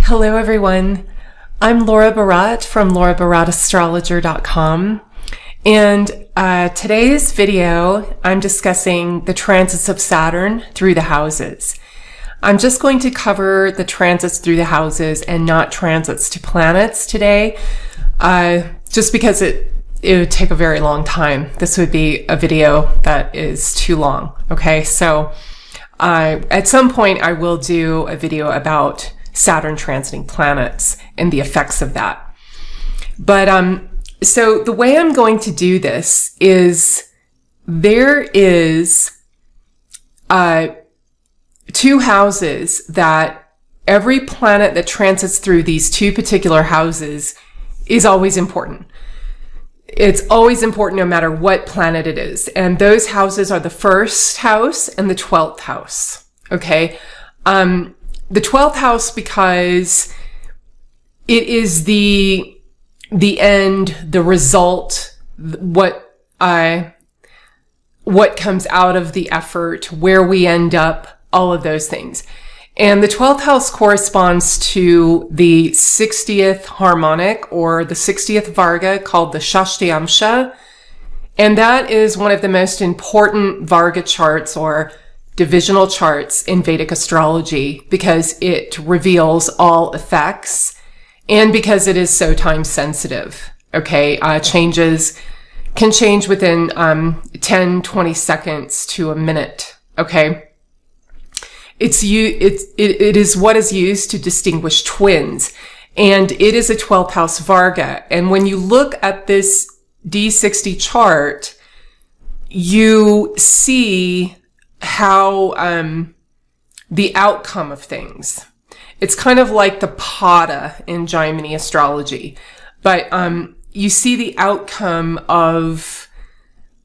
Hello everyone, I'm Laura Barat from laurabarattastrologer.com, and today's video I'm discussing the transits of Saturn through the houses. I'm just going to cover the transits through the houses and not transits to planets today, just because it would take a very long time. This would be a video that is too long, okay? So at some point I will do a video about Saturn transiting planets and the effects of that. But so the way I'm going to do this is there is two houses that every planet that transits through these two particular houses is always important. It's always important no matter what planet it is. And those houses are the first house and the 12th house. Okay. The 12th house because it is the end, the result, what comes out of the effort, where we end up, all of those things. And the 12th house corresponds to the 60th harmonic or the 60th Varga called the Shashtiamsha. And that is one of the most important Varga charts or divisional charts in Vedic astrology because it reveals all effects and because it is so time sensitive. Okay. Changes can change within 10, 20 seconds to a minute. Okay. It is what is used to distinguish twins, and it is a 12th house Varga. And when you look at this D60 chart, you see how the outcome of things. It's kind of like the pada in Jaimini astrology, but you see the outcome of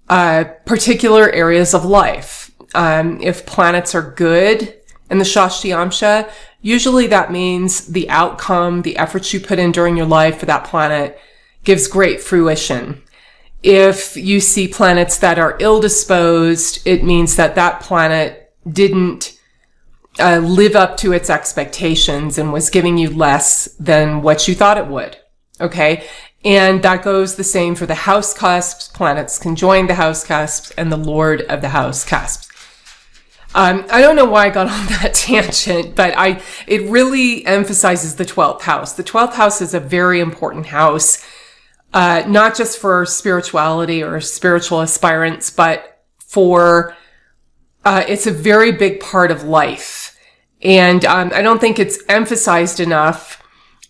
particular areas of life. If planets are good in the Shashtiamsha, usually that means the outcome, the efforts you put in during your life for that planet gives great fruition. If you see planets that are ill-disposed, it means that that planet didn't live up to its expectations and was giving you less than what you thought it would. Okay? And that goes the same for the house cusps. Planets conjoin the house cusps and the lord of the house cusps. I don't know why I got on that tangent, but it really emphasizes the 12th house. The 12th house is a very important house, not just for spirituality or spiritual aspirants, but for, it's a very big part of life. And, I don't think it's emphasized enough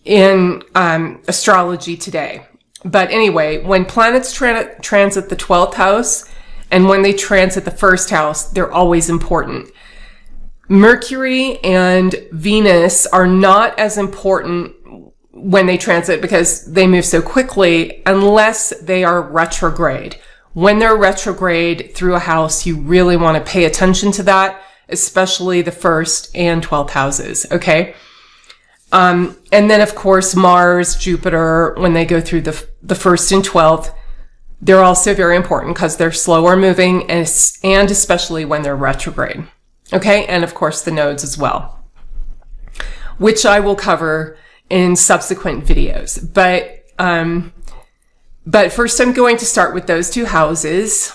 in, astrology today. But anyway, when planets transit the 12th house, and when they transit the first house, they're always important. Mercury and Venus are not as important when they transit because they move so quickly unless they are retrograde. When they're retrograde through a house, you really want to pay attention to that, especially the first and 12th houses, okay? And then, of course, Mars, Jupiter, when they go through the first and 12th, they're also very important because they're slower moving and especially when they're retrograde. Okay. And of course the nodes as well, which I will cover in subsequent videos. But first I'm going to start with those two houses.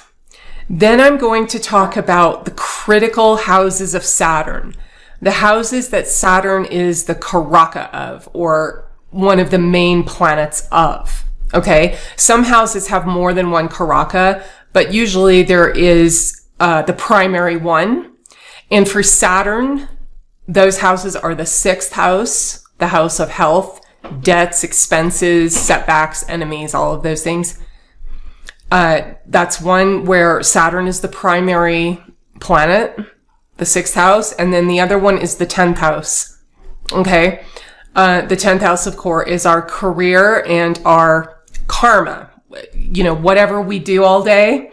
Then I'm going to talk about the critical houses of Saturn, the houses that Saturn is the Karaka of, or one of the main planets of. Okay, some houses have more than one Karaka, but usually there is the primary one. And for Saturn, those houses are the 6th house, the house of health, debts, expenses, setbacks, enemies, all of those things. That's one where Saturn is the primary planet, the 6th house, and then the other one is the 10th house. Okay, the 10th house, of course, is our career and our karma, whatever we do all day.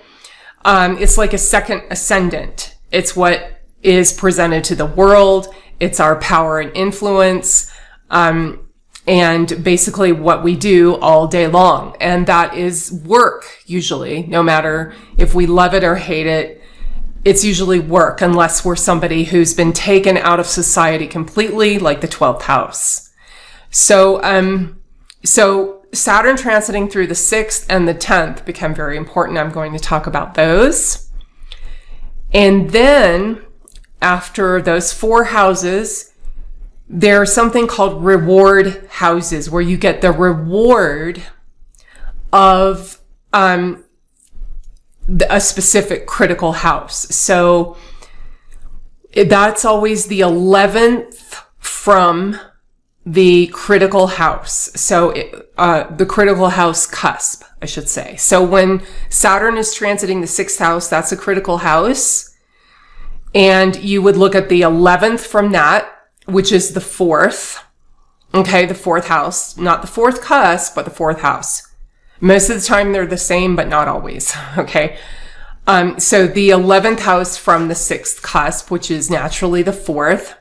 It's like a second ascendant. It's what is presented to the world. It's our power and influence. And basically what we do all day long. And that is work, usually, no matter if we love it or hate it. It's usually work, unless we're somebody who's been taken out of society completely, like the 12th house. So Saturn transiting through the 6th and the 10th become very important. I'm going to talk about those. And then after those 4 houses, there's something called reward houses, where you get the reward of a specific critical house. So that's always the 11th from the critical house. So the critical house cusp, I should say. So when Saturn is transiting the 6th house, that's a critical house. And you would look at the 11th from that, which is the 4th. Okay, the 4th house. Not the 4th cusp, but the 4th house. Most of the time they're the same, but not always. Okay. So the 11th house from the 6th cusp, which is naturally the 4th.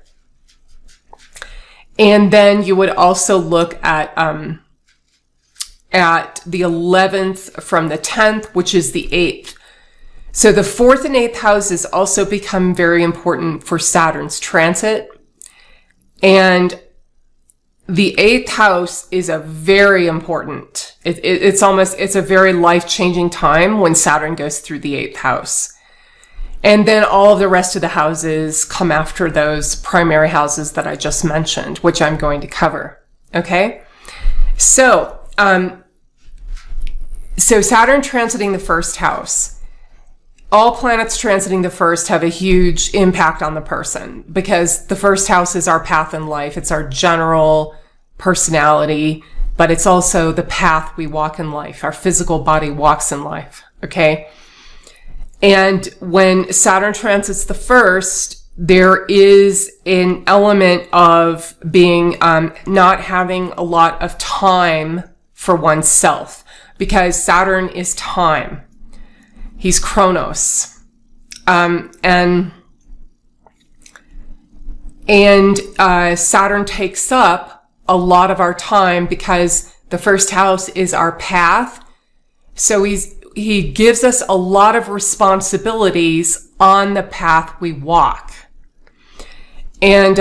And then you would also look at the 11th from the 10th, which is the 8th. So the 4th and 8th houses also become very important for Saturn's transit. And the 8th house is a very important, it's a very life-changing time when Saturn goes through the 8th house. And then all of the rest of the houses come after those primary houses that I just mentioned, which I'm going to cover. Okay? So Saturn transiting the 1st house. All planets transiting the 1st have a huge impact on the person, because the 1st house is our path in life. It's our general personality, but it's also the path we walk in life. Our physical body walks in life. Okay? And when Saturn transits the 1st, there is an element of being, not having a lot of time for oneself, because Saturn is time. He's Chronos. And Saturn takes up a lot of our time because the 1st house is our path. So he gives us a lot of responsibilities on the path we walk. And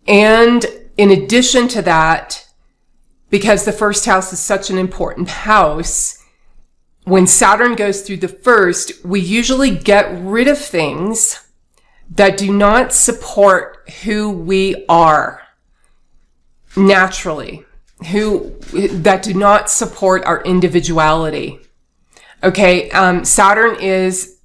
in addition to that, because the 1st house is such an important house, when Saturn goes through the 1st, we usually get rid of things that do not support who we are naturally, that do not support our individuality. Okay, Saturn is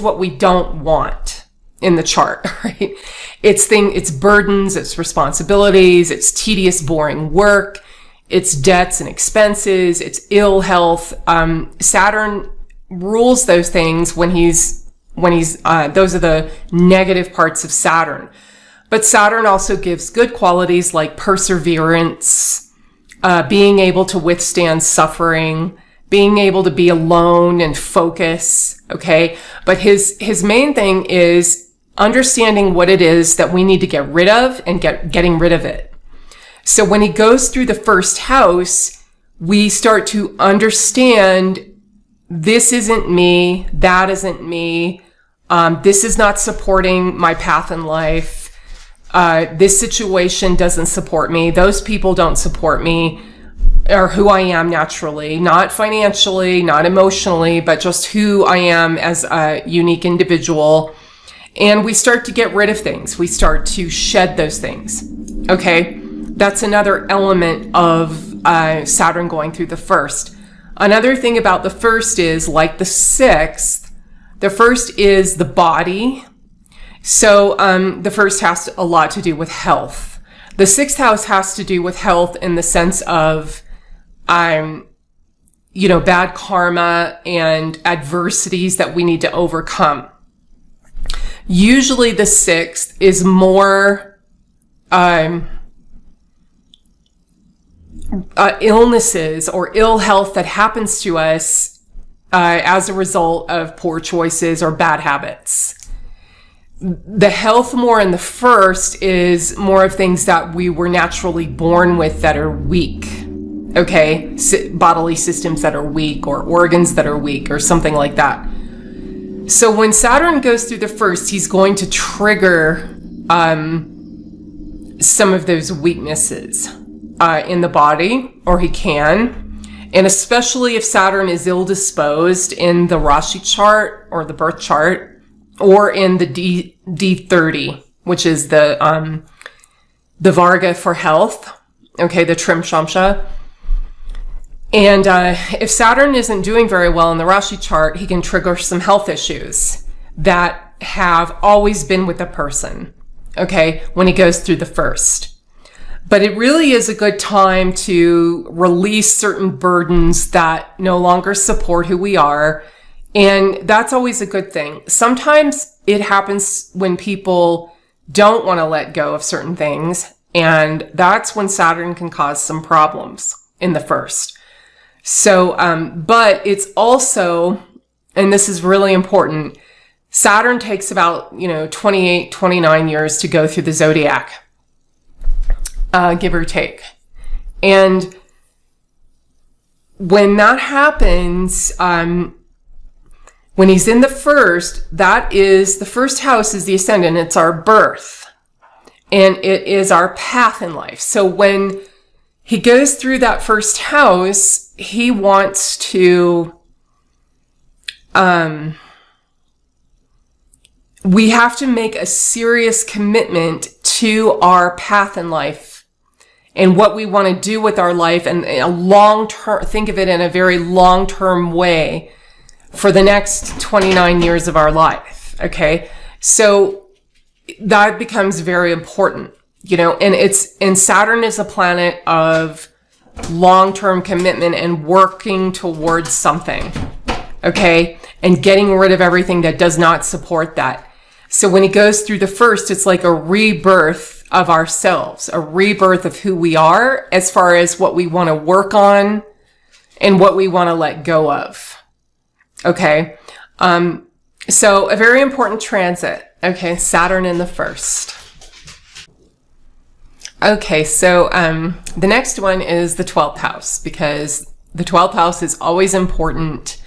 what we don't want in the chart, right? It's burdens, it's responsibilities, it's tedious, boring work, it's debts and expenses, it's ill health. Saturn rules those things when he's those are the negative parts of Saturn. But Saturn also gives good qualities like perseverance, being able to withstand suffering, being able to be alone and focus. Okay. But his main thing is understanding what it is that we need to get rid of and getting rid of it. So when he goes through the 1st house, we start to understand this isn't me, that isn't me, this is not supporting my path in life, this situation doesn't support me, those people don't support me, or who I am naturally, not financially, not emotionally, but just who I am as a unique individual. And we start to get rid of things. We start to shed those things. Okay? That's another element of Saturn going through the 1st. Another thing about the 1st is, like the 6th, the 1st is the body. So the 1st has a lot to do with health. The 6th house has to do with health in the sense of, bad karma and adversities that we need to overcome. Usually the 6th is more illnesses or ill health that happens to us as a result of poor choices or bad habits. The health more in the 1st is more of things that we were naturally born with that are weak. Okay, bodily systems that are weak or organs that are weak or something like that. So when Saturn goes through the 1st, he's going to trigger some of those weaknesses in the body, or he can. And especially if Saturn is ill-disposed in the Rashi chart or the birth chart, or in the D30, which is the Varga for health, okay, the Trim Shamsha. And if Saturn isn't doing very well in the Rashi chart, he can trigger some health issues that have always been with the person, okay, when he goes through the first. But it really is a good time to release certain burdens that no longer support who we are. And that's always a good thing. Sometimes it happens when people don't want to let go of certain things. And that's when Saturn can cause some problems in the first. So, but it's also, and this is really important, Saturn takes about, 28, 29 years to go through the zodiac. Give or take. And when that happens, when he's in the first, the first house is the ascendant. It's our birth. And it is our path in life. So when he goes through that first house, he wants to, we have to make a serious commitment to our path in life and what we want to do with our life, and a long-term, think of it in a very long-term way for the next 29 years of our life. Okay. So that becomes very important, and Saturn is a planet of long-term commitment and working towards something. Okay. And getting rid of everything that does not support that. So when he goes through the first, it's like a rebirth of ourselves, a rebirth of who we are as far as what we want to work on and what we want to let go of. Okay. So a very important transit. Okay. Saturn in the first. Okay. So, the next one is the 12th house, because the 12th house is always important,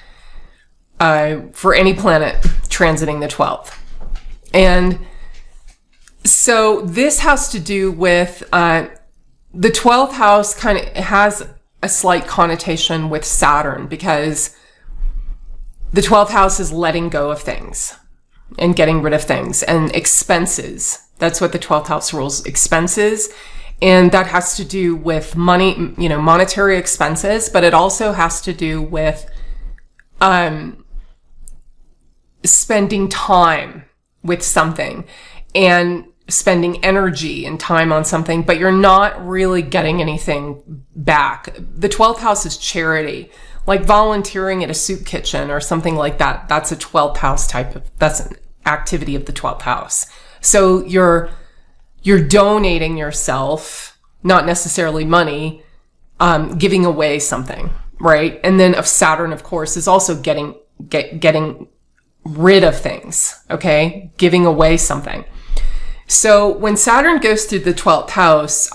for any planet transiting the 12th. And so this has to do with, the 12th house kind of has a slight connotation with Saturn, because the 12th house is letting go of things and getting rid of things and expenses. That's what the 12th house rules, expenses. And that has to do with money, monetary expenses, but it also has to do with, spending time with something and spending energy and time on something, but you're not really getting anything back. The 12th house is charity, like volunteering at a soup kitchen or something like that. That's a 12th house that's an activity of the 12th house. So you're donating yourself, not necessarily money, giving away something, right? And then of Saturn, of course, is also getting rid of things, okay? Giving away something. So when Saturn goes through the 12th house,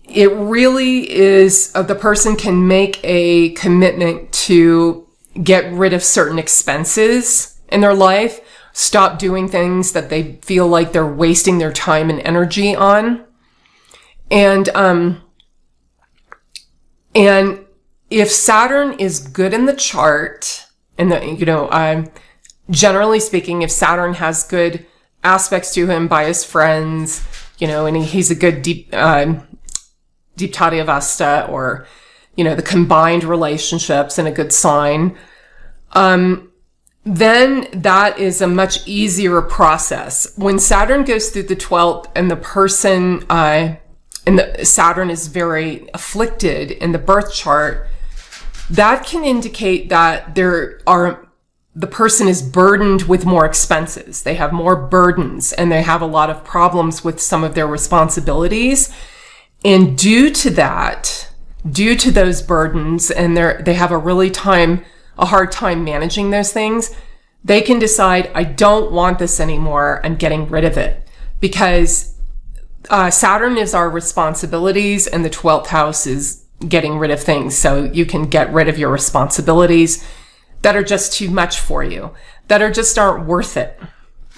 it really is, the person can make a commitment to get rid of certain expenses in their life, stop doing things that they feel like they're wasting their time and energy on. And if Saturn is good in the chart, and generally speaking, if Saturn has good aspects to him by his friends, and he's a good deep Tadyavasta, or, the combined relationships, and a good sign, then that is a much easier process. When Saturn goes through the 12th and the person, Saturn is very afflicted in the birth chart, that can indicate that the person is burdened with more expenses. They have more burdens and they have a lot of problems with some of their responsibilities. And due to those burdens, and they have a hard time managing those things, they can decide, I don't want this anymore. I'm getting rid of it. Because Saturn is our responsibilities, and the 12th house is getting rid of things. So you can get rid of your responsibilities that are just too much for you, that just aren't worth it,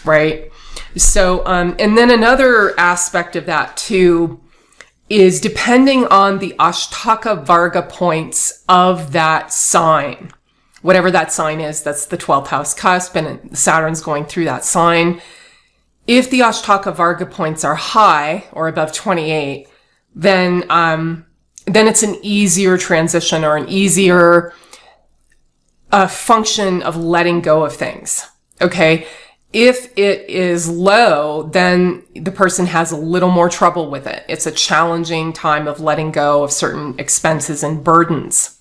right? So, and then another aspect of that too is depending on the Ashtaka Varga points of that sign, whatever that sign is, that's the 12th house cusp, and Saturn's going through that sign. If the Ashtaka Varga points are high or above 28, then it's an easier transition or an easier function of letting go of things. Okay. If it is low, then the person has a little more trouble with it. It's a challenging time of letting go of certain expenses and burdens.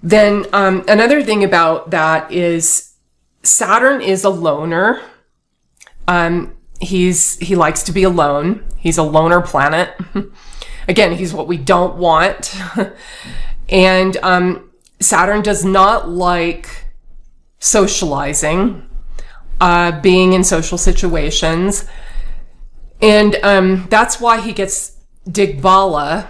Then another thing about that is Saturn is a loner. He likes to be alone. He's a loner planet. Again, he's what we don't want. And Saturn does not like socializing. Being in social situations. And that's why he gets Digbala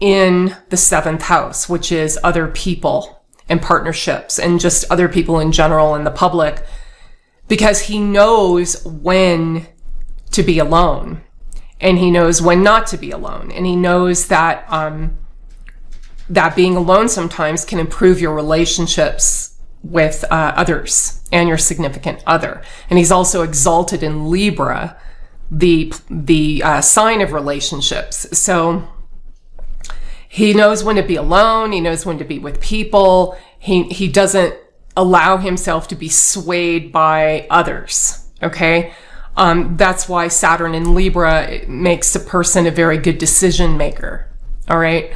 in the 7th house, which is other people and partnerships and just other people in general in the public, because he knows when to be alone and he knows when not to be alone. And he knows that that being alone sometimes can improve your relationships with others and your significant other. And he's also exalted in Libra, the sign of relationships. So he knows when to be alone. He knows when to be with people. He doesn't allow himself to be swayed by others. Okay. That's why Saturn in Libra makes a person a very good decision maker. All right.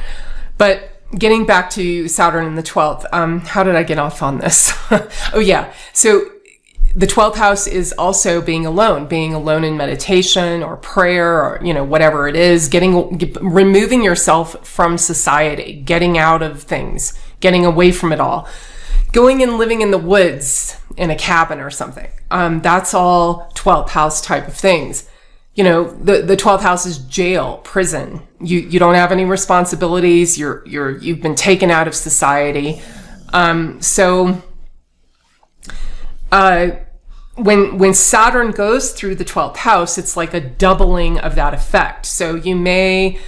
But getting back to Saturn in the 12th, how did I get off on this? Oh yeah. So the 12th house is also being alone in meditation or prayer or, whatever it is, removing yourself from society, getting out of things, getting away from it all, going and living in the woods in a cabin or something. That's all 12th house type of things. The 12th house is jail, prison. You don't have any responsibilities. You've been taken out of society. When Saturn goes through the 12th house, it's like a doubling of that effect. So you may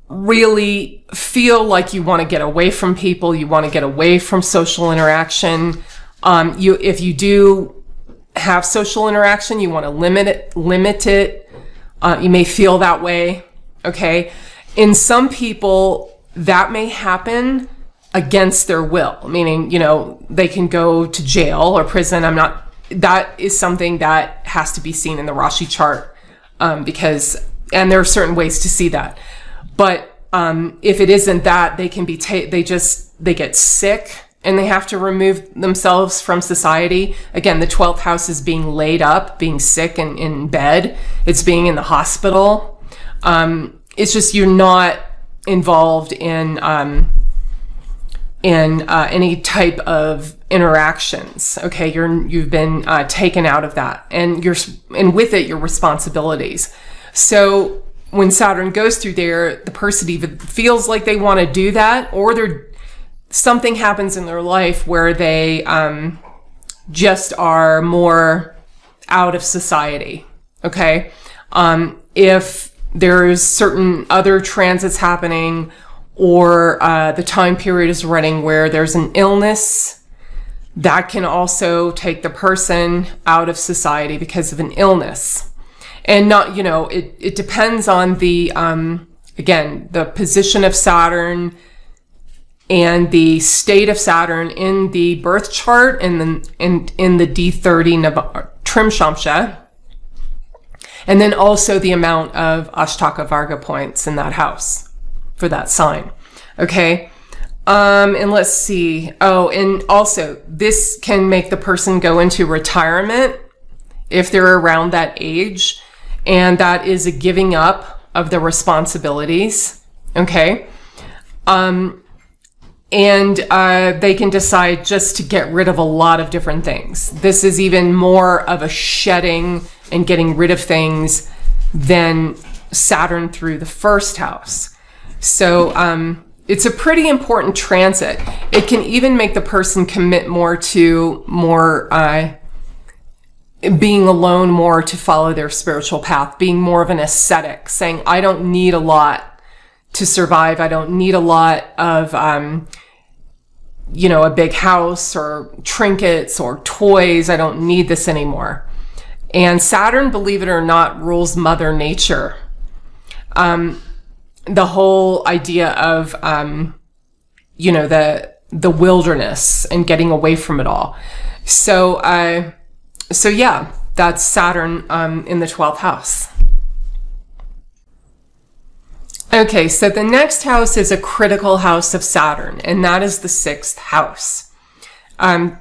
really feel like you want to get away from people. You want to get away from social interaction. If you do have social interaction, you want to limit it. You may feel that way. Okay. In some people, that may happen against their will, meaning, they can go to jail or prison. That is something that has to be seen in the Rashi chart, and there are certain ways to see that. But, if it isn't that, they can be, they get sick and they have to remove themselves from society. Again, the 12th house is being laid up, being sick and in bed. It's being in the hospital. It's just you're not involved in any type of interactions. Okay, you've been taken out of that, and with it your responsibilities. So when Saturn goes through there, the person either feels like they want to do that, or something happens in their life where they just are more out of society. Okay, if there's certain other transits happening, or the time period is running where there's an illness, that can also take the person out of society because of an illness. And not, it depends on the, again, the position of Saturn and the state of Saturn in the birth chart and then in the D30 Trim Shamsha. And then also the amount of Ashtaka Varga points in that house for that sign. Okay. And let's see. Oh, and also this can make the person go into retirement if they're around that age. And that is a giving up of the responsibilities. Okay. And they can decide just to get rid of a lot of different things. This is even more of a shedding and getting rid of things than Saturn through the 1st house. So it's a pretty important transit. It can even make the person commit more to being alone more to follow their spiritual path, being more of an ascetic, saying, I don't need a lot to survive. I don't need a lot of, a big house or trinkets or toys. I don't need this anymore. And Saturn, believe it or not, rules Mother Nature. The whole idea of, the wilderness and getting away from it all. So yeah, that's Saturn in the 12th house. Okay, so the next house is a critical house of Saturn, and that is the 6th house.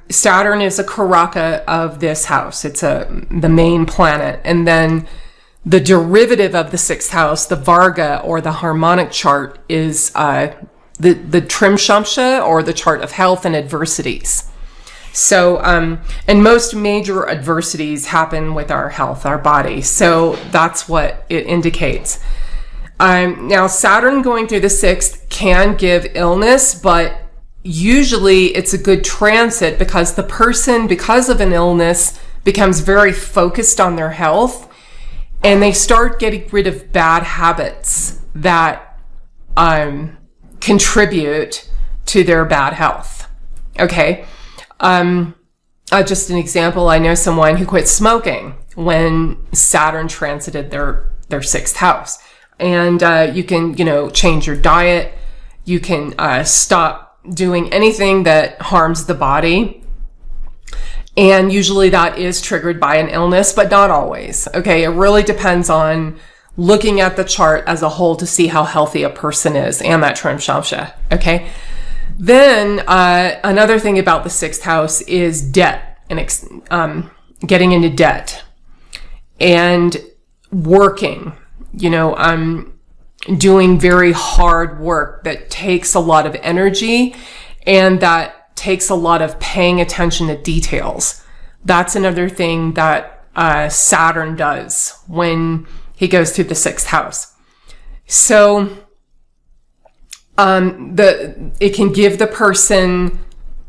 Saturn is a Karaka of this house. It's the main planet. And then the derivative of the 6th house, the Varga or the harmonic chart, is the Trimshamsha, or the chart of health and adversities. So, and most major adversities happen with our health, our body. So that's what it indicates. Now, Saturn going through the 6th can give illness, but usually it's a good transit because the person, because of an illness, becomes very focused on their health, and they start getting rid of bad habits that contribute to their bad health. Okay. Just an example, I know someone who quit smoking when Saturn transited their 6th house. And you can, change your diet. You can stop doing anything that harms the body. And usually that is triggered by an illness, but not always. Okay, it really depends on looking at the chart as a whole to see how healthy a person is, and that Trimshamsha. Okay. Then another thing about the 6th house is debt and getting into debt and working. Doing very hard work that takes a lot of energy and that takes a lot of paying attention to details. That's another thing that Saturn does when he goes through the 6th house. So it can give the person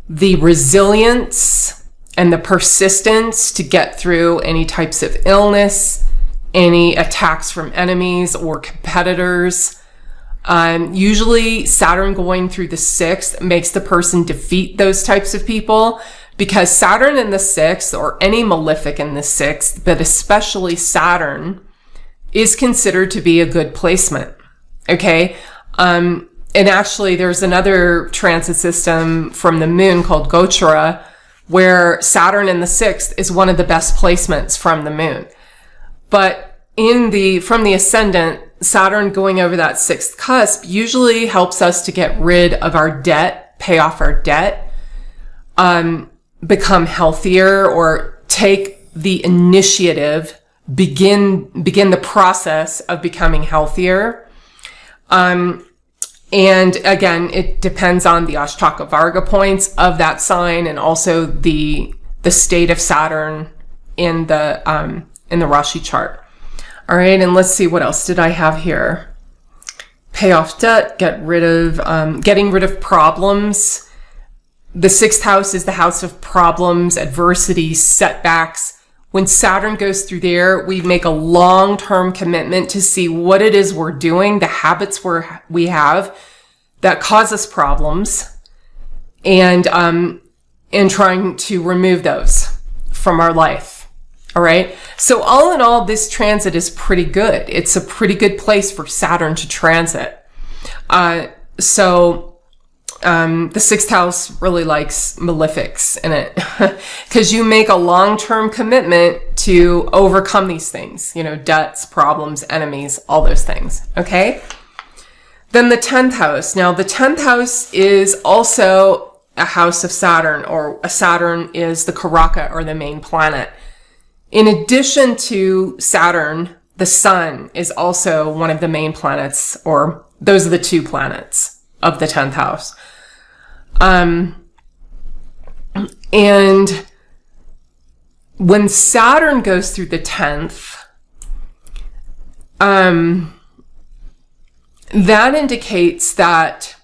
the resilience and the persistence to get through any types of illness, any attacks from enemies or competitors. Usually Saturn going through the 6th makes the person defeat those types of people, because Saturn in the 6th, or any malefic in the 6th, but especially Saturn, is considered to be a good placement. Okay. And actually there's another transit system from the moon called Gochara, where Saturn in the 6th is one of the best placements from the moon. But from the ascendant, Saturn going over that 6th cusp usually helps us to get rid of our debt, pay off our debt, become healthier, or take the initiative, begin the process of becoming healthier. And again, it depends on the Ashtaka Varga points of that sign, and also the state of Saturn in the Rashi chart. All right, and let's see, what else did I have here? Pay off debt, getting rid of problems. The 6th house is the house of problems, adversities, setbacks. When Saturn goes through there, we make a long-term commitment to see what it is we're doing, the habits we have that cause us problems, and trying to remove those from our life. All right. So all in all, this transit is pretty good. It's a pretty good place for Saturn to transit. So the 6th house really likes malefics in it, because you make a long-term commitment to overcome these things, debts, problems, enemies, all those things. Okay. Then the 10th house. Now the 10th house is also a house of Saturn, or a Saturn is the Karaka, or the main planet. In addition to Saturn, the Sun is also one of the main planets, or those are the 2 planets of the 10th house. And when Saturn goes through the 10th, that indicates that,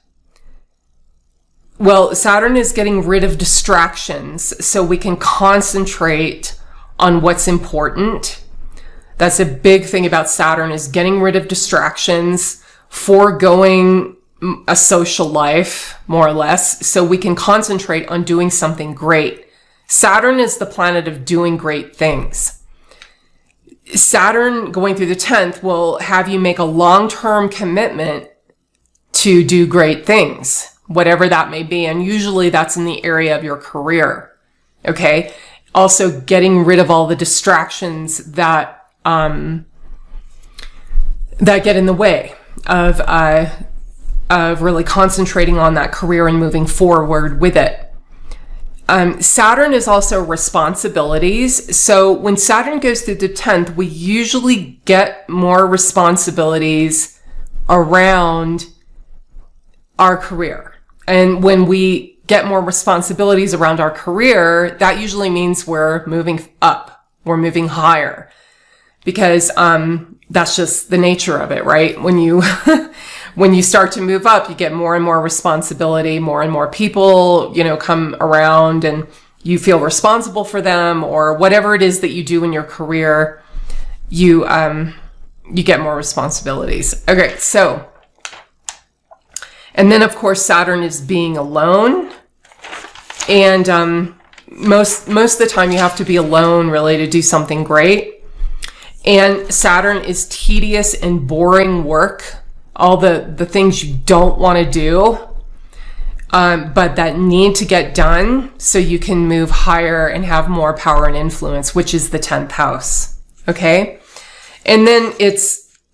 well, Saturn is getting rid of distractions so we can concentrate on what's important. That's a big thing about Saturn, is getting rid of distractions, foregoing a social life, more or less, so we can concentrate on doing something great. Saturn is the planet of doing great things. Saturn going through the 10th will have you make a long-term commitment to do great things, whatever that may be. And usually that's in the area of your career. Okay. Also getting rid of all the distractions that get in the way of really concentrating on that career and moving forward with it. Saturn is also responsibilities. So when Saturn goes through the 10th, we usually get more responsibilities around our career. And when we get more responsibilities around our career, that usually means we're moving up, we're moving higher, because that's just the nature of it, right? When you when you start to move up, you get more and more responsibility, more and more people, come around, and you feel responsible for them, or whatever it is that you do in your career, you get more responsibilities. Okay, so, and then of course Saturn is being alone, and most of the time you have to be alone really to do something great. And Saturn is tedious and boring work, all the things you don't want to do, but that need to get done so you can move higher and have more power and influence, which is the 10th house. Okay. And then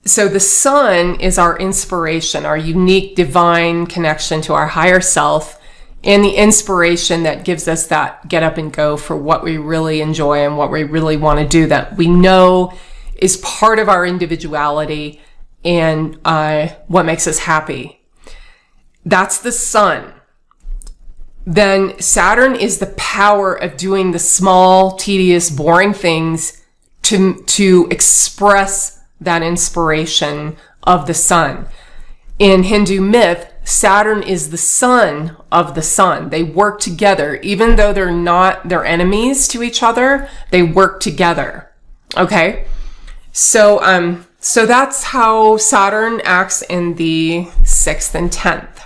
so the sun is our inspiration, our unique divine connection to our higher self, and the inspiration that gives us that get up and go for what we really enjoy and what we really want to do, that we know is part of our individuality and what makes us happy. That's the sun. Then Saturn is the power of doing the small, tedious, boring things to express that inspiration of the sun. In Hindu myth, Saturn is the son of the sun. They work together. Even though they're enemies to each other, they work together. Okay? So that's how Saturn acts in the 6th and 10th.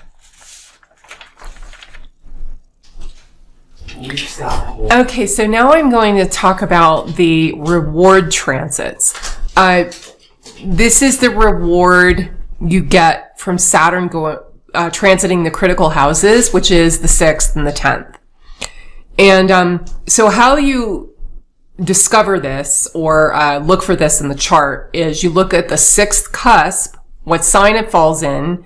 Okay, so now I'm going to talk about the reward transits. This is the reward you get from Saturn transiting the critical houses, which is the 6th and the 10th. And so how you discover this or look for this in the chart is you look at the 6th cusp, what sign it falls in,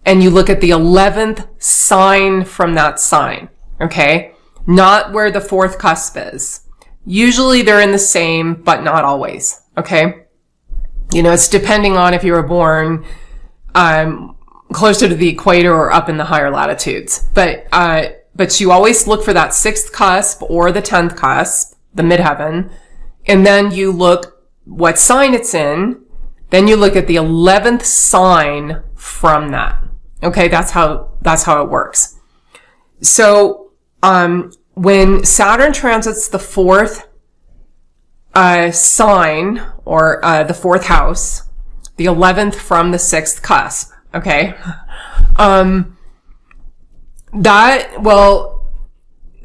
and you look at the 11th sign from that sign. Okay? Not where the 4th cusp is. Usually they're in the same, but not always. Okay? It's depending on if you were born closer to the equator or up in the higher latitudes. But you always look for that 6th cusp or the 10th cusp, the midheaven, and then you look what sign it's in, then you look at the 11th sign from that. Okay, that's how it works. So, when Saturn transits the 4th sign, or the 4th house, the 11th from the 6th cusp, okay,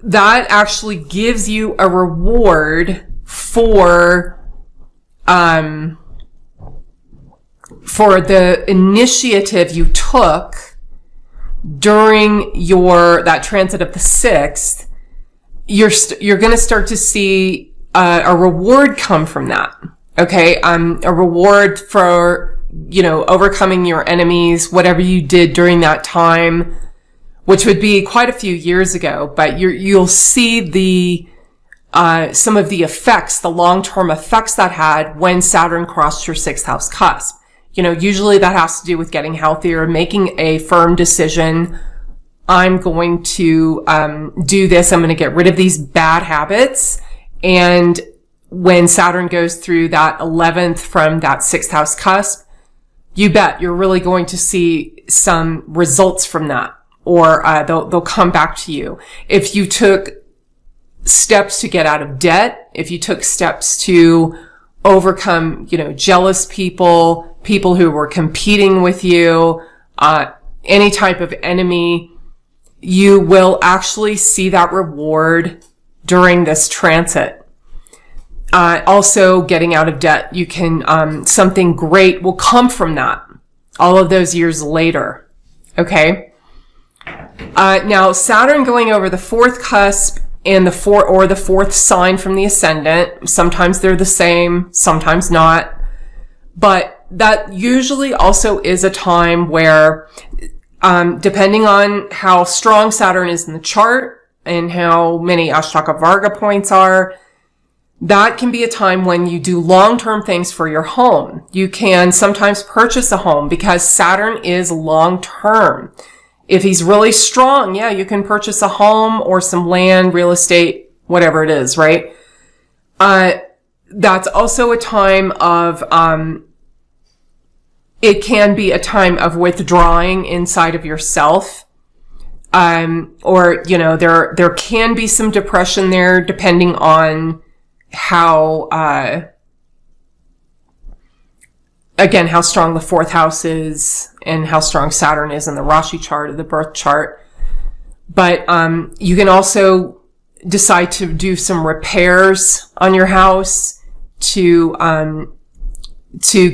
that actually gives you a reward for the initiative you took during that transit of the 6th. You're going to start to see a reward come from that. Okay, a reward for overcoming your enemies, whatever you did during that time, which would be quite a few years ago, but you'll see some of the effects, the long-term effects that had when Saturn crossed your 6th house cusp. Usually that has to do with getting healthier, making a firm decision. I'm going to do this. I'm going to get rid of these bad habits. And when Saturn goes through that 11th from that 6th house cusp, you bet you're really going to see some results from that. Or they'll come back to you. If you took steps to get out of debt, if you took steps to overcome, jealous people, people who were competing with you, any type of enemy, you will actually see that reward during this transit. Also getting out of debt. You can, something great will come from that all of those years later. Okay. Now Saturn going over the fourth cusp and the fourth sign from the ascendant. Sometimes they're the same, sometimes not. But that usually also is a time where, depending on how strong Saturn is in the chart and how many Ashtaka Varga points are, that can be a time when you do long-term things for your home. You can sometimes purchase a home because Saturn is long-term. If he's really strong, yeah, you can purchase a home or some land, real estate, whatever it is, right? That's also a time of, it can be a time of withdrawing inside of yourself. Or, there can be some depression there depending on how strong the fourth house is and how strong Saturn is in the Rashi chart or the birth chart. But, you can also decide to do some repairs on your house to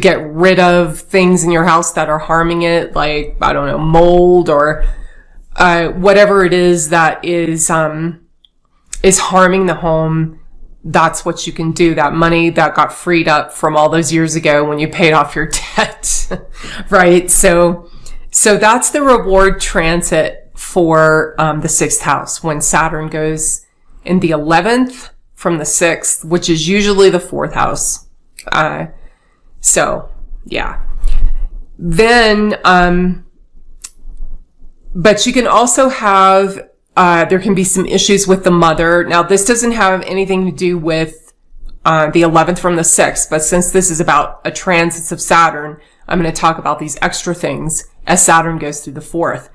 get rid of things in your house that are harming it, like, I don't know, mold or, whatever it is that is harming the home. That's what you can do. That money that got freed up from all those years ago when you paid off your debt, right? So that's the reward transit for, the sixth house when Saturn goes in the 11th from the sixth, which is usually the fourth house. So yeah. Then, but you can also have, there can be some issues with the mother. Now, this doesn't have anything to do with the 11th from the 6th, but since this is about a transits of Saturn, I'm going to talk about these extra things as Saturn goes through the 4th.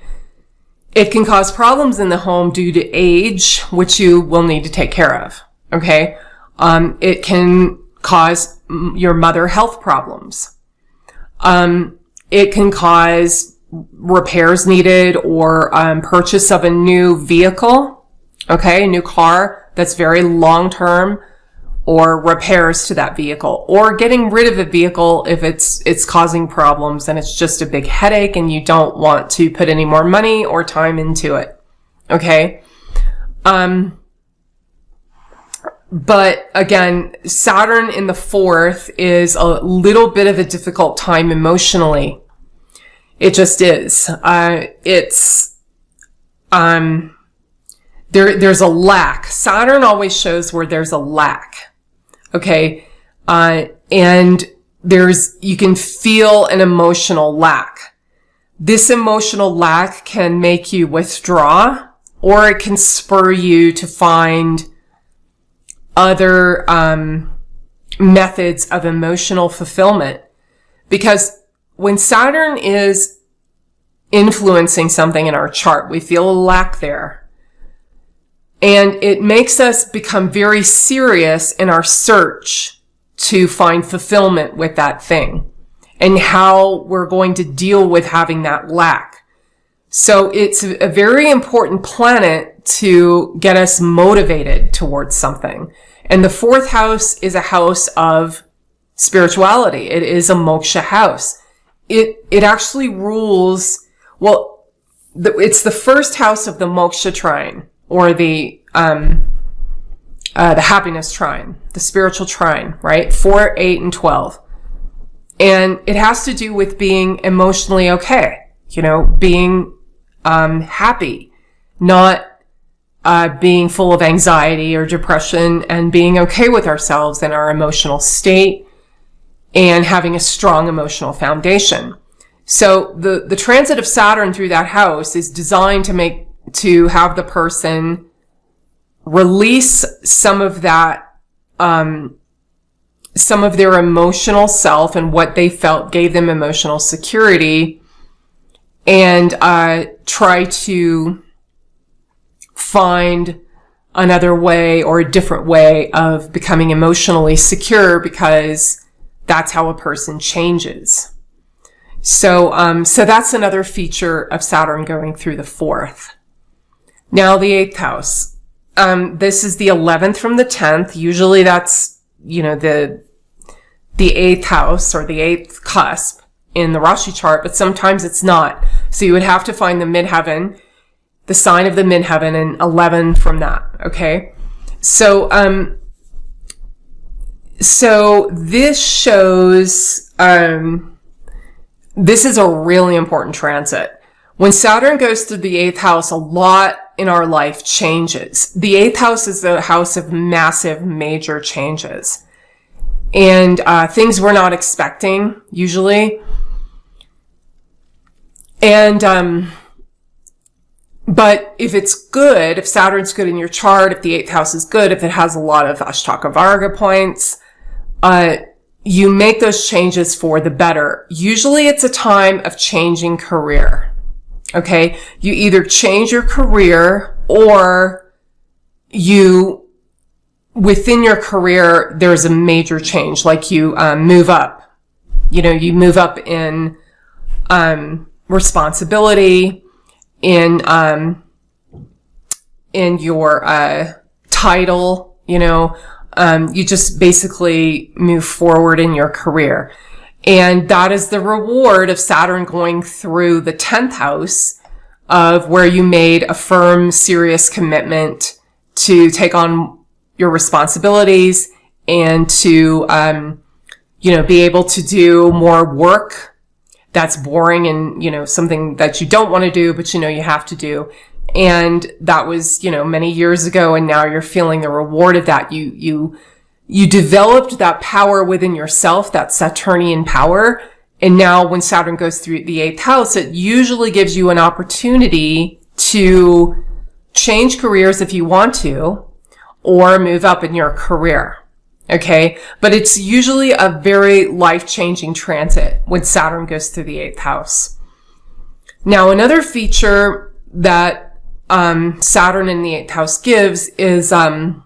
It can cause problems in the home due to age, which you will need to take care of. Okay? It can cause your mother health problems. It can cause repairs needed or purchase of a new vehicle, okay, a new car that's very long term, or repairs to that vehicle, or getting rid of a vehicle if it's causing problems and it's just a big headache and you don't want to put any more money or time into it. Okay. But again, Saturn in the 4th is a little bit of a difficult time emotionally. It just is. There's a lack. Saturn always shows where there's a lack. Okay. And you can feel an emotional lack. This emotional lack can make you withdraw, or it can spur you to find other, methods of emotional fulfillment. Because when Saturn is influencing something in our chart, we feel a lack there. And it makes us become very serious in our search to find fulfillment with that thing and how we're going to deal with having that lack. So it's a very important planet to get us motivated towards something. And the 4th house is a house of spirituality. It is a moksha house. It actually rules, well, it's the first house of the moksha trine, or the happiness trine, the spiritual trine, right? 4, 8, and 12. And it has to do with being emotionally okay, being, happy, not, being full of anxiety or depression, and being okay with ourselves and our emotional state, and having a strong emotional foundation. So the transit of Saturn through that house is designed to have the person release some of that, some of their emotional self and what they felt gave them emotional security, and try to find another way or a different way of becoming emotionally secure, because that's how a person changes. So that's another feature of Saturn going through the 4th. Now the 8th house. This is the 11th from the 10th. Usually that's, the 8th house or the 8th cusp in the Rashi chart, but sometimes it's not. So you would have to find the midheaven, the sign of the midheaven, and 11 from that. Okay. So this shows, this is a really important transit. When Saturn goes through the 8th house, a lot in our life changes. The 8th house is the house of massive, major changes. And things we're not expecting, usually. And but if it's good, if Saturn's good in your chart, if the 8th house is good, if it has a lot of Ashtaka Varga points, you make those changes for the better. Usually it's a time of changing career. Okay? You either change your career, or within your career, there's a major change. Like you move up. You move up in responsibility, in your title, you just basically move forward in your career. And that is the reward of Saturn going through the 10th house, of where you made a firm, serious commitment to take on your responsibilities and to, be able to do more work that's boring and, something that you don't want to do, but you have to do. And that was, many years ago, and now you're feeling the reward of that. You developed that power within yourself, that Saturnian power. And now when Saturn goes through the 8th house, it usually gives you an opportunity to change careers if you want to, or move up in your career. Okay. But it's usually a very life-changing transit when Saturn goes through the 8th house. Now, another feature that Saturn in the 8th house gives is the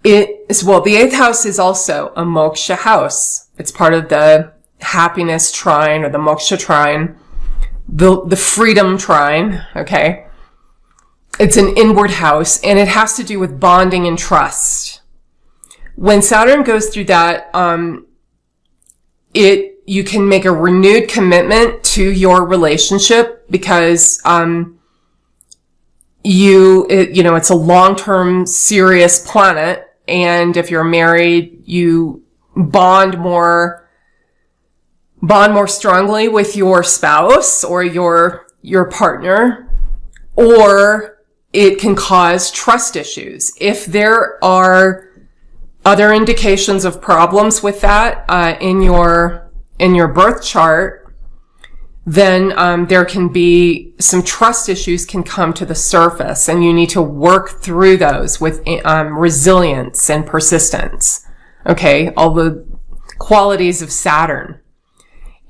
8th house is also a moksha house. It's part of the happiness trine, or the moksha trine, the freedom trine. Okay. It's an inward house, and it has to do with bonding and trust. When Saturn goes through that, you can make a renewed commitment to your relationship, because it's a long-term serious planet, and if you're married, you bond more strongly with your spouse or your partner, or it can cause trust issues. If there are other indications of problems with that in your birth chart, then there can be some trust issues can come to the surface, and you need to work through those with resilience and persistence. Okay, all the qualities of Saturn.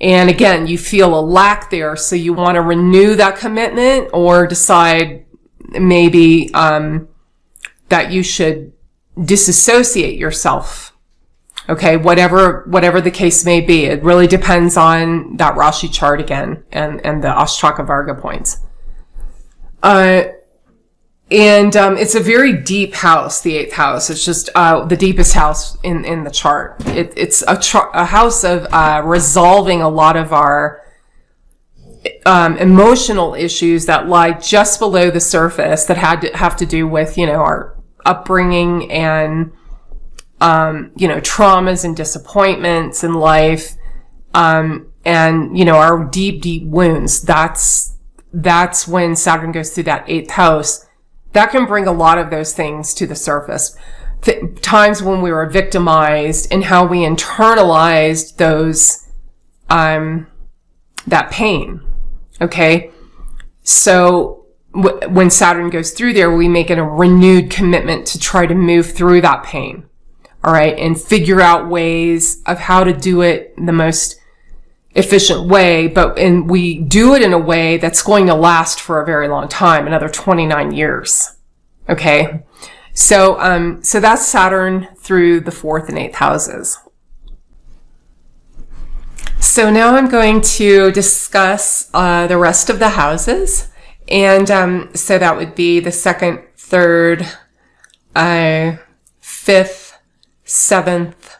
And again, you feel a lack there, so you want to renew that commitment, or decide maybe that you should disassociate yourself. Okay, whatever the case may be. It really depends on that Rashi chart again, and the Ashtaka Varga points. It's a very deep house, the 8th house. It's just the deepest house in the chart. It's a house of resolving a lot of our emotional issues that lie just below the surface, that have to do with our upbringing and traumas and disappointments in life, and our deep wounds. That's when Saturn goes through that 8th house. That can bring a lot of those things to the surface. Times when we were victimized, and how we internalized those, that pain. Okay. So when Saturn goes through there, we make it a renewed commitment to try to move through that pain. All right. And figure out ways of how to do it the most efficient way, and we do it in a way that's going to last for a very long time, another 29 years. Okay. So that's Saturn through the 4th and 8th houses. So now I'm going to discuss the rest of the houses. And so that would be the 2nd, 3rd, 5th, 7th,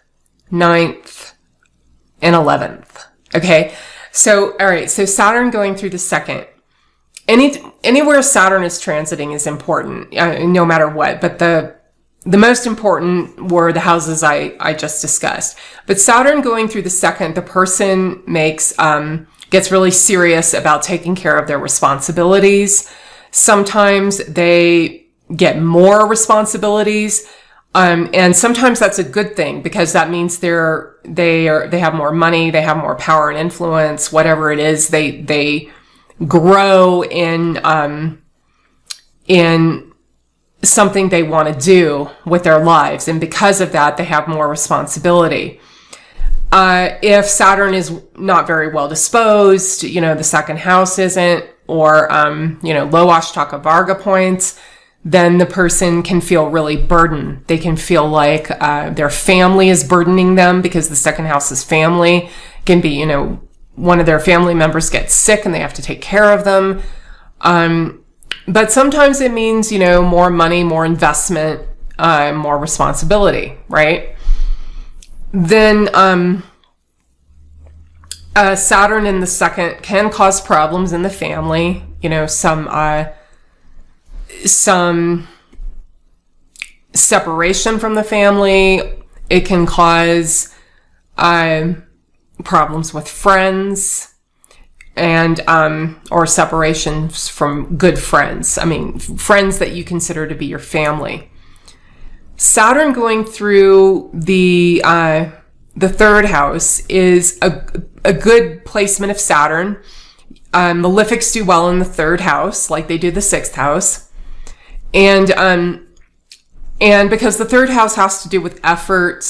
9th, and 11th. Okay. So, all right. So Saturn going through the 2nd. Anywhere Saturn is transiting is important, no matter what. But the most important were the houses I just discussed. But Saturn going through the 2nd, the person gets really serious about taking care of their responsibilities. Sometimes they get more responsibilities, and sometimes that's a good thing, because that means they have more money, they have more power and influence, whatever it is. They grow in something they want to do with their lives, and because of that, they have more responsibility. If Saturn is not very well disposed, the 2nd house isn't, or low Ashtaka Varga points, then the person can feel really burdened. They can feel like their family is burdening them, because the 2nd house is family. It can be, one of their family members gets sick and they have to take care of them. But sometimes it means, more money, more investment, more responsibility, right? Then Saturn in the 2nd can cause problems in the family, some separation from the family. It can cause problems with friends, and or separations from good friends. I mean, friends that you consider to be your family. Saturn going through the 3rd house is a good placement of Saturn. Malefics do well in the 3rd house, like they do the 6th house. And because the 3rd house has to do with effort,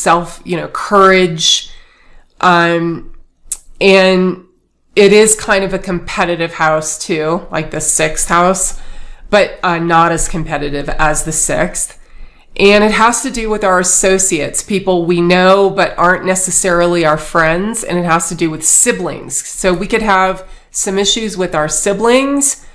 courage, and it is kind of a competitive house too, like the 6th house, but not as competitive as the 6th. And it has to do with our associates, people we know but aren't necessarily our friends, and it has to do with siblings. So we could have some issues with our siblings,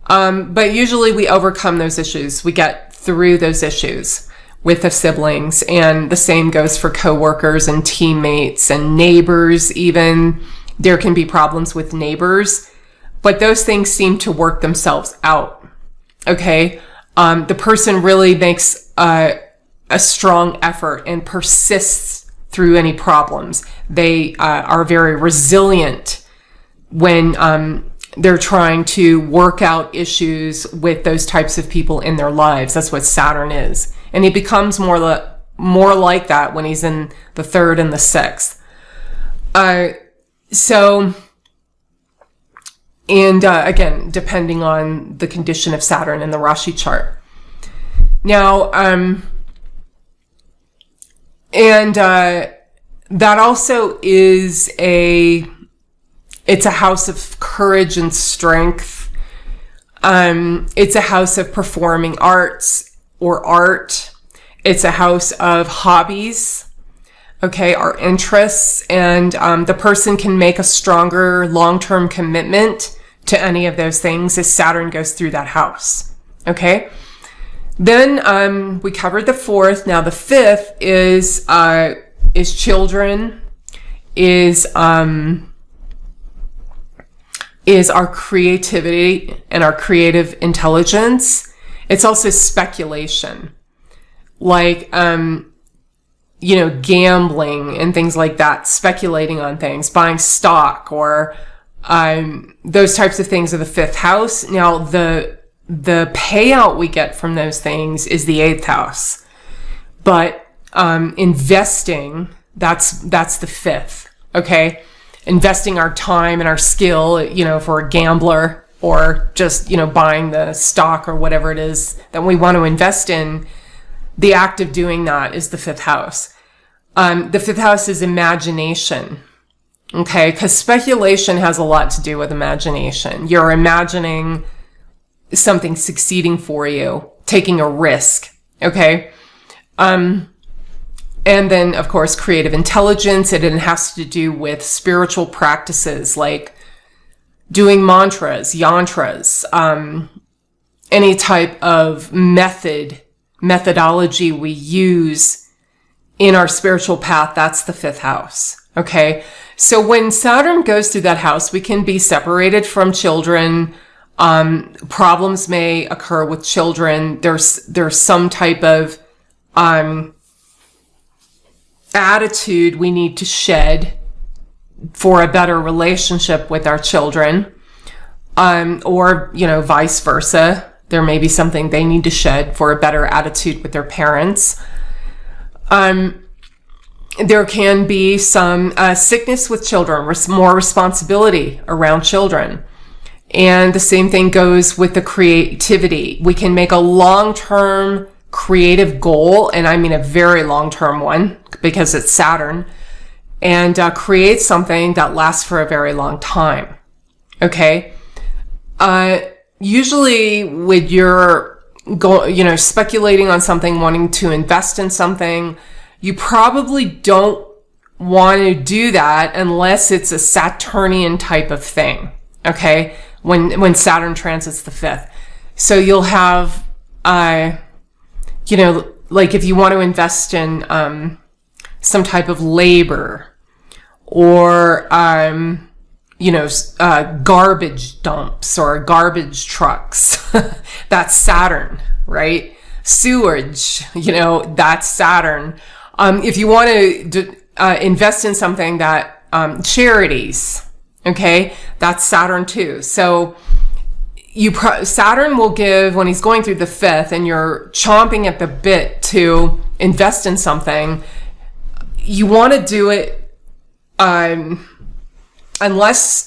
but usually we overcome those issues. We get through those issues with the siblings, and the same goes for coworkers and teammates and neighbors even. There can be problems with neighbors, but those things seem to work themselves out. Okay. The person really makes a strong effort and persists through any problems. They are very resilient when they're trying to work out issues with those types of people in their lives. That's what Saturn is. And he becomes more like that when he's in the 3rd and the 6th. Again, depending on the condition of Saturn in the Rashi chart. Now, that also is it's a house of courage and strength. It's a house of performing arts or art. It's a house of hobbies. Okay, our interests, and the person can make a stronger long-term commitment to any of those things as Saturn goes through that house. Okay, then we covered the 4th. Now the 5th is children, is our creativity and our creative intelligence. It's also speculation, like gambling and things like that, speculating on things, buying stock, or those types of things are the 5th house. Now, the payout we get from those things is the 8th house. But investing, that's the 5th, okay? Investing our time and our skill, for a gambler, or just, buying the stock or whatever it is that we want to invest in. The act of doing that is the 5th house. The 5th house is imagination. Okay, because speculation has a lot to do with imagination. You're imagining something succeeding for you, taking a risk. Okay. And then, of course, creative intelligence. It has to do with spiritual practices like doing mantras, yantras, any type of methodology we use in our spiritual path. That's the 5th house. Okay. So when Saturn goes through that house, we can be separated from children. Problems may occur with children. There's some type of, attitude we need to shed for a better relationship with our children. Or, vice versa. There may be something they need to shed for a better attitude with their parents. There can be some sickness with children, more responsibility around children. And the same thing goes with the creativity. We can make a long-term creative goal, and I mean a very long-term one because it's Saturn, and create something that lasts for a very long time. Okay? Usually when you're speculating on something, wanting to invest in something, you probably don't want to do that unless it's a Saturnian type of thing. Okay? When Saturn transits the 5th. So you'll have, like if you want to invest in, some type of labor or, garbage dumps or garbage trucks. That's Saturn, right? Sewage, that's Saturn. If you want to invest in something that, charities, okay, that's Saturn too. So Saturn will give, when he's going through the 5th and you're chomping at the bit to invest in something, you want to do it, unless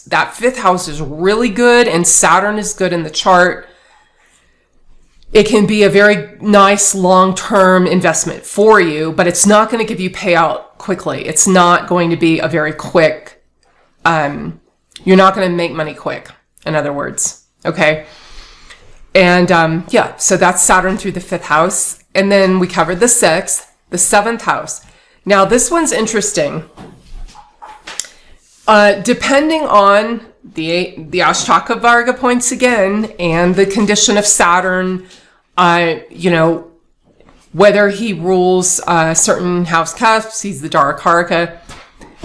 that 5th house is really good and Saturn is good in the chart. It can be a very nice long-term investment for you, but it's not going to give you payout quickly. It's not going to be a very quick, you're not going to make money quick, in other words. Okay. And, so that's Saturn through the 5th house. And then we covered the 6th, the 7th house. Now this one's interesting. Depending on the Ashtaka Varga points again, and the condition of Saturn, whether he rules certain house cusps, he's the Darakaraka.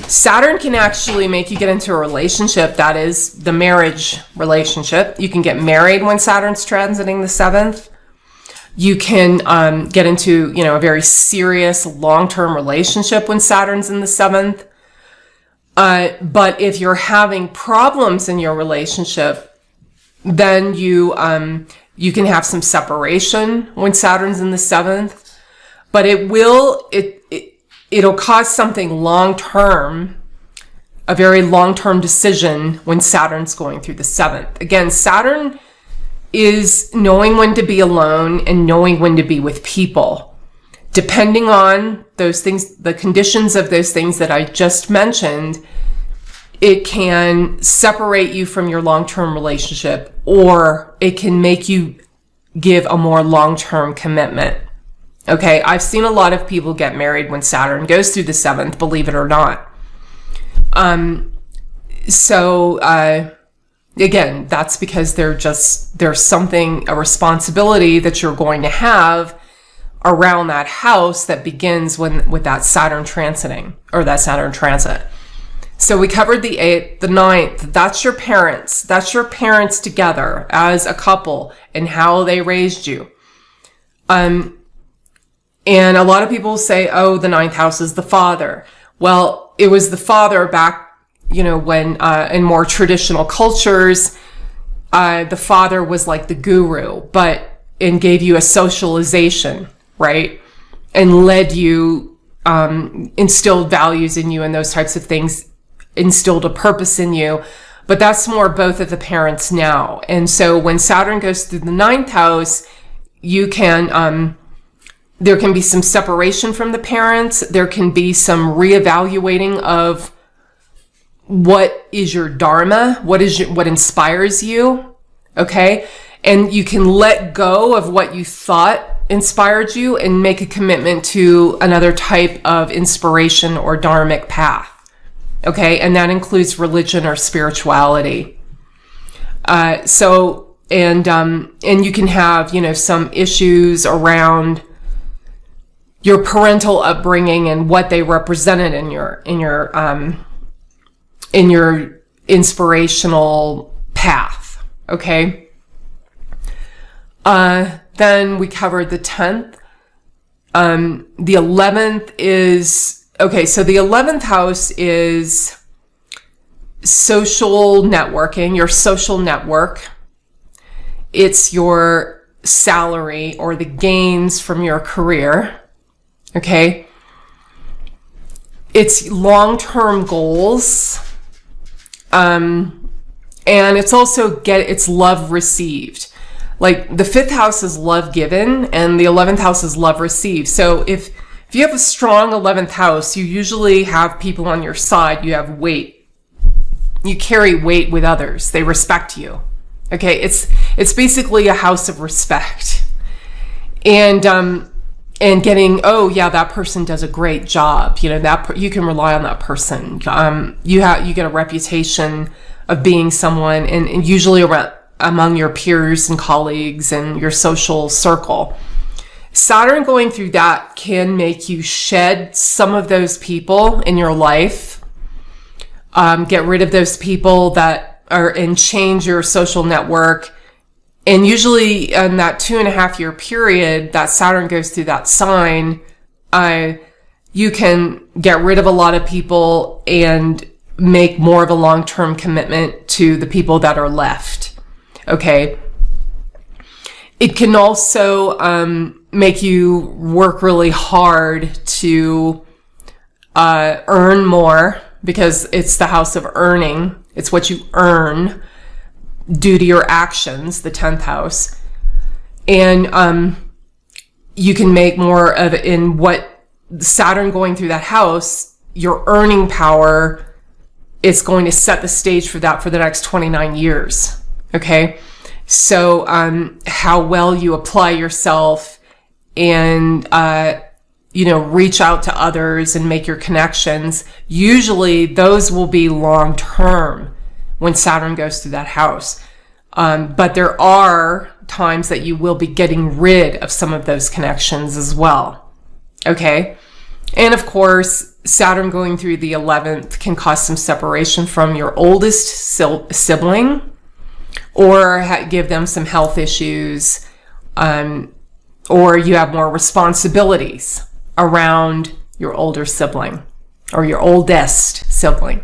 Saturn can actually make you get into a relationship that is the marriage relationship. You can get married when Saturn's transiting the 7th. You can get into, a very serious long-term relationship when Saturn's in the 7th. But if you're having problems in your relationship, then you can have some separation when Saturn's in the 7th. But it'll cause something long-term, a very long-term decision when Saturn's going through the 7th. Again, Saturn is knowing when to be alone and knowing when to be with people. Depending on those things, the conditions of those things that I just mentioned, it can separate you from your long-term relationship, or it can make you give a more long-term commitment. Okay, I've seen a lot of people get married when Saturn goes through the 7th, believe it or not. Again, that's because there's something, a responsibility that you're going to have around that house that begins with that Saturn transiting, or that Saturn transit. So we covered the 8th, the 9th, that's your parents. That's your parents together as a couple and how they raised you. And a lot of people say, oh, the 9th house is the father. Well, it was the father back, when, in more traditional cultures, the father was like the guru, and gave you a socialization, right? And led you, instilled values in you and those types of things, instilled a purpose in you. But that's more both of the parents now. And so when Saturn goes through the 9th house, you can, there can be some separation from the parents. There can be some reevaluating of what is your dharma, what inspires you, okay? And you can let go of what you thought inspired you and make a commitment to another type of inspiration or dharmic path, okay? And that includes religion or spirituality. And you can have, some issues around your parental upbringing and what they represented in your inspirational path, okay? Then we covered the 10th. The 11th is, okay, so the 11th house is social networking, your social network. It's your salary or the gains from your career, okay? It's long-term goals. And it's also it's love received. Like the 5th house is love given and the 11th house is love received. So if you have a strong 11th house, you usually have people on your side. You have weight. You carry weight with others. They respect you. Okay. It's basically a house of respect. And getting, oh yeah, that person does a great job. You can rely on that person. You get a reputation of being someone and usually among your peers and colleagues and your social circle. Saturn going through that can make you shed some of those people in your life, get rid of those people and change your social network. And usually in that 2.5-year period that Saturn goes through that sign, you can get rid of a lot of people and make more of a long-term commitment to the people that are left. Okay. It can also make you work really hard to earn more because it's the house of earning. It's what you earn due to your actions, the 10th house. And you can make more of it in what Saturn going through that house, your earning power is going to set the stage for that for the next 29 years. Okay. So, how well you apply yourself and, reach out to others and make your connections. Usually those will be long term when Saturn goes through that house. But there are times that you will be getting rid of some of those connections as well. Okay. And of course, Saturn going through the 11th can cause some separation from your oldest sibling or give them some health issues, or you have more responsibilities around your older sibling or your oldest sibling.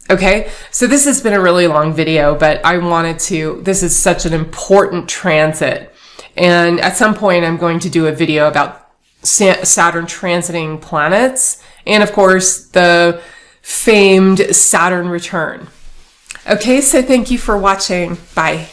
Okay, so this has been a really long video, but this is such an important transit. And at some point, I'm going to do a video about Saturn transiting planets and, of course, the famed Saturn return. Okay, so thank you for watching. Bye.